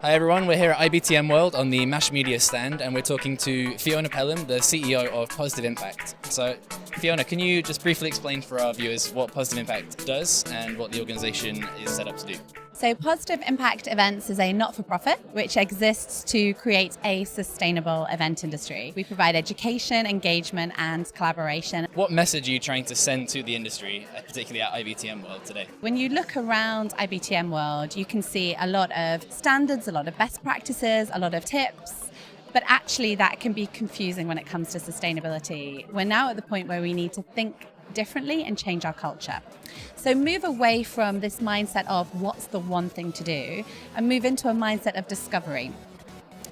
Hi everyone, we're here at IBTM World on the Mash Media stand and we're talking to Fiona Pelham, the CEO of Positive Impact. So Fiona, can you just briefly explain for our viewers what Positive Impact does and what the organisation is set up to do? So Positive Impact Events is a not-for-profit which exists to create a sustainable event industry. We provide education, engagement and collaboration. What message are you trying to send to the industry, particularly at IBTM World today? When you look around IBTM World, you can see a lot of standards, a lot of best practices, a lot of tips. But actually that can be confusing when it comes to sustainability. We're now at the point where we need to think differently and change our culture. So move away from this mindset of what's the one thing to do and move into a mindset of discovery.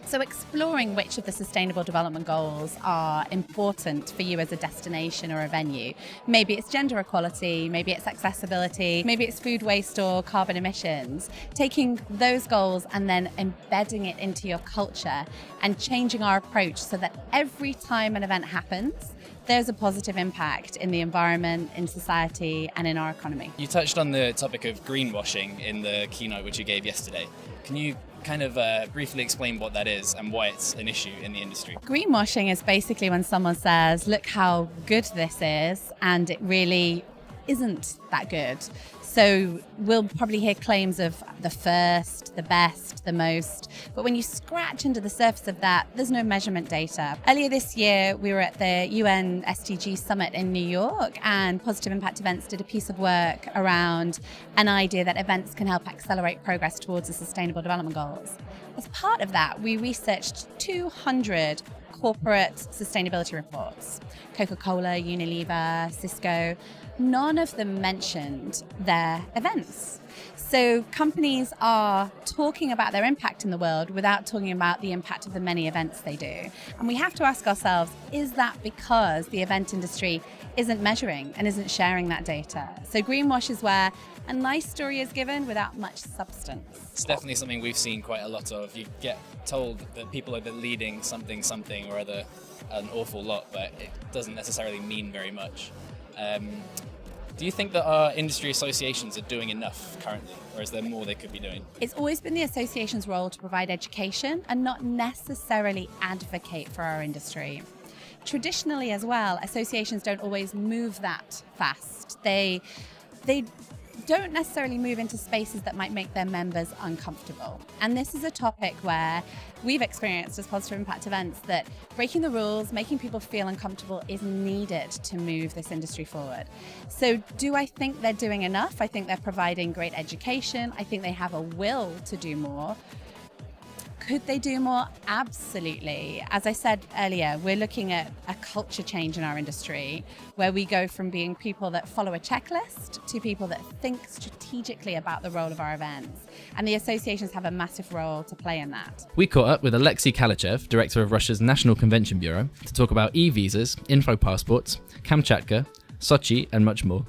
So exploring which of the Sustainable Development Goals are important for you as a destination or a venue. Maybe it's gender equality, maybe it's accessibility, maybe it's food waste or carbon emissions. Taking those goals and then embedding it into your culture and changing our approach so that every time an event happens, there's a positive impact in the environment, in society, and in our economy. You touched on the topic of greenwashing in the keynote which you gave yesterday. Can you kind of briefly explain what that is and why it's an issue in the industry? Greenwashing is basically when someone says, look how good this is, and it really isn't that good. So we'll probably hear claims of the first, the best, the most, but when you scratch under the surface of that, there's no measurement data. Earlier this year, we were at the UN SDG Summit in New York, and Positive Impact Events did a piece of work around an idea that events can help accelerate progress towards the Sustainable Development Goals. As part of that, we researched 200 corporate sustainability reports. Coca-Cola, Unilever, Cisco, none of them mentioned their events. So companies are talking about their impact in the world without talking about the impact of the many events they do. And we have to ask ourselves, is that because the event industry isn't measuring and isn't sharing that data? So greenwash is where a nice story is given without much substance. It's definitely something we've seen quite a lot of. You get told that people are leading something or other an awful lot, but it doesn't necessarily mean very much. Do you think that our industry associations are doing enough currently, or is there more they could be doing? It's always been the association's role to provide education and not necessarily advocate for our industry. Traditionally as well, associations don't always move that fast. They don't necessarily move into spaces that might make their members uncomfortable. And this is a topic where we've experienced as Positive Impact Events that breaking the rules, making people feel uncomfortable is needed to move this industry forward. So do I think they're doing enough? I think they're providing great education. I think they have a will to do more. Could they do more? Absolutely. As I said earlier, we're looking at a culture change in our industry where we go from being people that follow a checklist to people that think strategically about the role of our events. And the associations have a massive role to play in that. We caught up with Alexei Kalichev, director of Russia's National Convention Bureau, to talk about e-visas, info passports, Kamchatka, Sochi, and much more.